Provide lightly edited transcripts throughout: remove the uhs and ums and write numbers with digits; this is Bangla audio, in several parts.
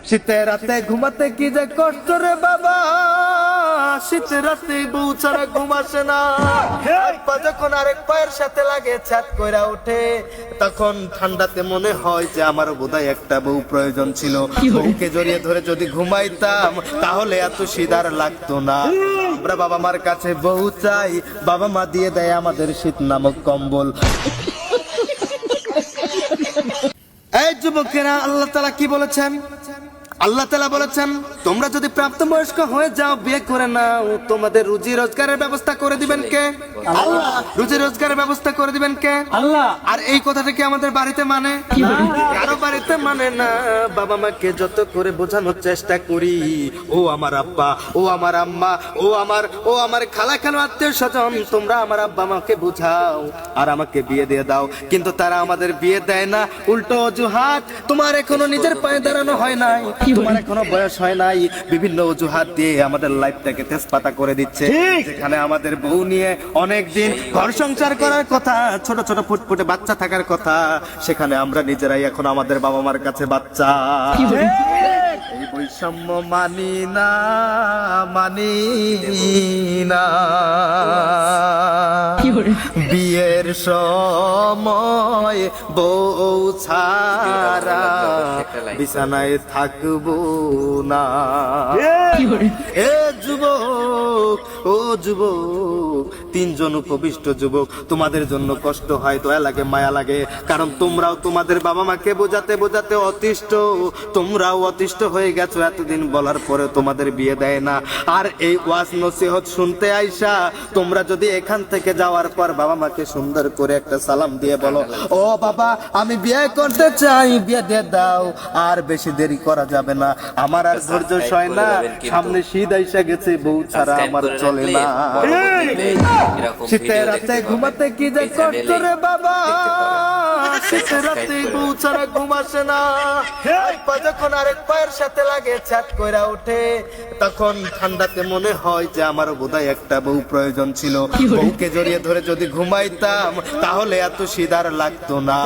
শীতের রাতে ঘুমাতে কি যে কষ্ট রে বাবা, শীতের রাতে বউ ছাড়া ঘুম আসে না। এক পা যখন আরেক পায়ের সাথে লাগে ছাদ কইরা ওঠে, তখন ঠান্ডাতে মনে হয় যে আমার বোধহয় একটা বউ প্রয়োজন ছিল। বউকে জড়িয়ে ধরে যদি ঘুমাইতাম তাহলে এত শীত আর লাগতো না। আমরা বাবা মার কাছে বউ চাই, বাবা মা দিয়ে দেয় আমাদের শীত নামক কম্বল। এই যুবকেরা, আল্লাহ তাআলা কি বলেছেন? আল্লাহ তাআলা বলেছেন, তোমরা যদি প্রাপ্তবয়স্ক হয়ে যাও, বিয়ে করে নাও, তোমাদের রুজি রোজগারের ব্যবস্থা করে দিবেন কে? আল্লাহ। রুজি রোজগারের ব্যবস্থা করে দিবেন কে? আল্লাহ। আর এই কথাটা কি আমাদের বাড়িতে মানে? কারো বাড়িতে মানে না। বাবা মাকে যত করে বোঝানোর চেষ্টা করি, ও আমার আব্বা, ও আমার আম্মা, ও আমার খালা খালু আত্মীয় স্বজন, তোমরা আমার আব্বা মাকে বুঝাও আর আমাকে বিয়ে দিয়ে দাও, কিন্তু তারা আমাদের বিয়ে দেয় না। উল্টো অজুহাত, তোমার এখনো নিজের পায়ে দাঁড়ানো হয় নাই, তোমার এখনো বয়স হয় নাই, বিভিন্ন অজুহাত দিয়ে আমাদের লাইফটাকে তেজপাতা করে দিচ্ছে। যেখানে আমাদের বউ নিয়ে অনেক দিন ঘর সংসার করার কথা, ছোট ছোট ফুটফুটে বাচ্চা থাকার কথা, সেখানে আমরা নিজেরাই এখন আমাদের বাবা মার কাছে বাচ্চা। এই বৈষম্য মানি না, মানি না। বিয়ের সময় বউ ছাড়া বিছানায় থাকবো না। এ যুবক, ও যুবক, তিনজন উপবিষ্ট যুবক, তোমাদের জন্য কষ্ট হয়, দয়া লাগে, মায়া লাগে, কারণ তোমরাও তোমাদের বাবা মাকে বোঝাতে বোঝাতে অতিষ্ঠ, তোমরাও অতিষ্ঠ হয়ে গেছো। এতদিন বলার পরে তোমাদের বিয়ে দেয় না। আর এই ওয়াজ নসিহত শুনতে আইসা তোমরা যদি এখান থেকে যাওয়ার পর বাবা মাকে সুন্দর করে একটা সালাম দিয়ে বলো, ও বাবা আমি বিয়ে করতে চাই, বিয়ে দিয়ে দাও, আর বেশি দেরি করা যাবে না, আমার আর ধৈর্য সয় না, সামনে শীত আইসা গেছে, বউ ছাড়া আমার চলে না। শীতের রাতে ঘুমাতে কি যে কষ্ট রে বাবা, শীতের রাতে বউ ছাড়া ঘুম আসে না। এক পা যখন আরেক পায়ের সাথে লাগে ছাদ কইরা ওঠে, তখন ঠান্ডাতে মনে হয় যে আমার বোধহয় একটা বউ প্রয়োজন ছিল। বউকে জড়িয়ে ধরে যদি ঘুমাইতাম তাহলে এত শীত আর লাগতো না।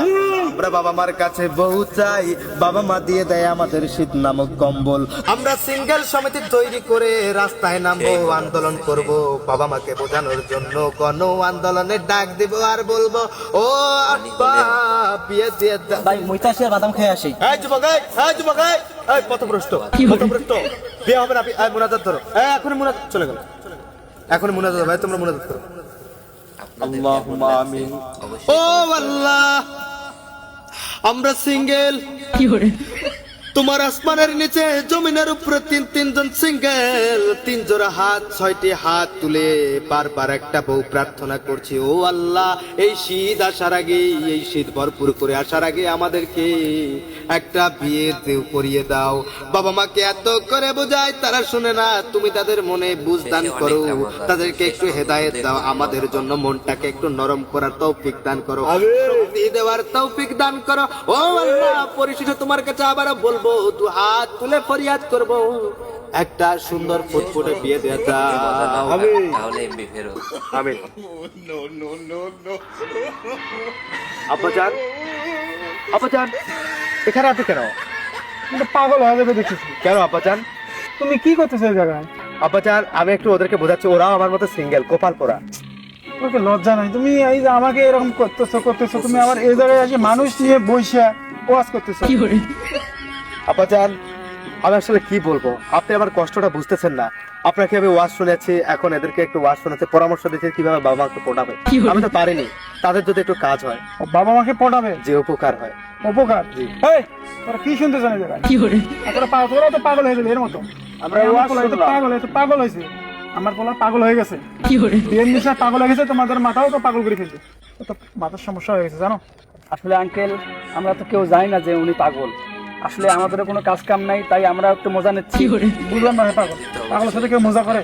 আমরা বাবা মার কাছে বউ চাই, বাবা মা দিয়ে দেয় আমাদের শীত নামক কম্বল। আমরা সিঙ্গেল সমিতি তৈরি করে রাস্তায় নামবো, আন্দোলন করব, বাবা মাকে বোঝানোর জন্য গণ আন্দোলনের ডাক দিব, আর বলবো, ও আব্বা বিয়ে দিয়ে দাও। ভাই মইতাসি আর বাদাম খেয়ে আসি। এই যুবক, এই যুবক, এই পথভ্রষ্ট, পথভ্রষ্ট, বিয়ে হবে না। এই মুনাজাত ধরো, এখনই মুনাজাত চলে গেল, এখনই মুনাজাত। ভাই তোমরা মুনাজাত করো। আল্লাহুম্মা আমিন। ও আল্লাহ, আমরা সিঙ্গেল, তোমার আসমানের নিচে জমিনের উপরে তিনজন সিঙ্গেল, তিন জোড়া হাত, 6টি হাত তুলে বারবার একটা বউ প্রার্থনা করছি, ও আল্লাহ এই শীত আসার আগে, এই শীত ভরপুর করে আসার আগে আমাদেরকে একটা বিয়ে করিয়ে দাও। বাবা মাকে এত করে বোঝায়, তারা শুনে না, তুমি তাদের মনে বুঝ দান করো, তাদেরকে একটু হেদায়েত দাও, আমাদের জন্য মনটাকে একটু নরম করার তৌফিক দান করো, শক্তি দেওয়ার তৌফিক দান করো। ও আল্লাহ, পরিশেষে তোমার কাছে আবার বলবো, দু হাত তুলে ফরিয়াদ করব, একটা সুন্দর ফুটফুটে বিয়ে দিয়ে দাও। তাহলে এমবি ফেরো। আমিন। আব্বাজান, আব্বাজান এখানে আপনি কেন? পাগল হয়ে যাবে দেখছি। কেন আব্বাজান? তুমি কি করতেছো এই জায়গায়? আব্বাজান আমি একটু ওদেরকে বোঝাচ্ছি, ওরাও আমার মতো সিঙ্গেল, কপাল পোড়া। তোমাকে লজ্জা নাই? তুমি এই যে আমাকে এরকম করতেছো, তুমি আমার এই জায়গায় এসে মানুষ নিয়ে বসে ওয়াজ করতেছো। আব্বাজান আমি আসলে কি বলবো, আপনি আমার কষ্টটা বুঝতেছেন না। আপনাকে আমি ওয়াজ শুনেছি, এখন এদেরকে একটু ওয়াজ শোনাচ্ছি, পরামর্শ দিচ্ছি কিভাবে বাবা মাকে পটাবে। আমি তো পারিনি, তাদের যদি একটু কাজ হয়, বাবা মাকে পটাবে, যে উপকার হয়। উপকার? জি। এই তোরা কি শুনতেছ না জায়গায়? তোরা তো পাগল হয়ে যাবে এর মতো। আমরা পাগল হয়েছে, আমার পোলা পাগল হয়ে গেছে, বিয়ের নিশা পাগল হয়ে গেছে, তোমাদের মাথাও তো পাগল করে ফেলছে, তো মাথার সমস্যা হয়ে গেছে জানো। আসলে আঙ্কেল আমরা তো কেউ জানি না যে উনি পাগল, আসলে আমাদের কোনো কাজ কাম নাই, তাই আমরা একটু মজা নিচ্ছি। বুঝলাম না, পাগল পাগলের সাথে কেউ মজা করে?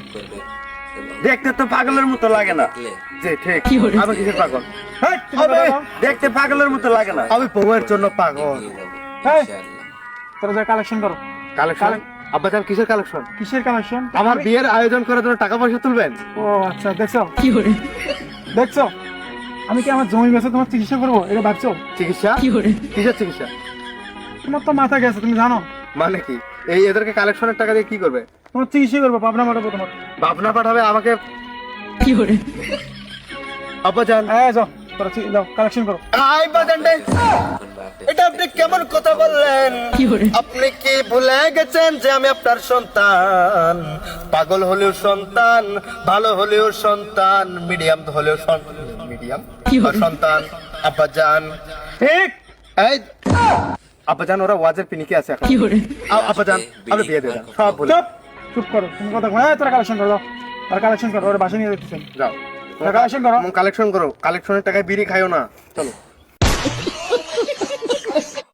দেখতে তো পাগলের মতো লাগে না। জি ঠিক, আমি কিসের পাগল? দেখতে পাগলের মতো লাগে না, আমি বউয়ের জন্য পাগল। তোরা যা কালেকশন করো। কালেকশন? আব্বাজান কিসের কালেকশন? কিসের কালেকশন? আমার বিয়ের আয়োজন করার জন্য টাকা পয়সা তুলবেন? ও আচ্ছা, দেখছো আমি কি আমার জমি বেচে তোমার চিকিৎসা করবো, এটা ভাবছো? চিকিৎসা? কিসের চিকিৎসা? তোমার তো মাথা গেছে, তুমি জানো মানে কি এই এদেরকে কালেকশনের টাকা দিয়ে কি করবে? তোমার চিকিৎসা করবো, পাবনা পাঠাবো তোমার। ভাবনা পাঠাবে আমাকে? আব্বাজান হ্যাঁ যাও, তোরা যাও কালেকশন করো। আব্বাজান রে, এটা আপনি কেমন কথা বললেন? আপনি কি ভুলে গেছেন যে আমি আপনার সন্তান? পাগল হলেও সন্তান, ভালো হলেও সন্তান, মিডিয়াম হলেও মিডিয়াম সন্তান। আব্বাজান ঠিক। এই আব্বাজান, ওরা ওয়াজের পিনিকে আছে এখন। আব্বাজান আপনি বিয়ে দিয়ে দেন, সব ভুলে চুপ চুপ করো, তুমি কথা কো। তোরা কালেকশন করো, তোরা কালেকশন করো, ওরা বাসা নিয়ে যেতেছেন। যাও। কালেকশন করো। কালেকশন করো, কালেকশনের টাকায় বিড়ি খাইও না। চলো।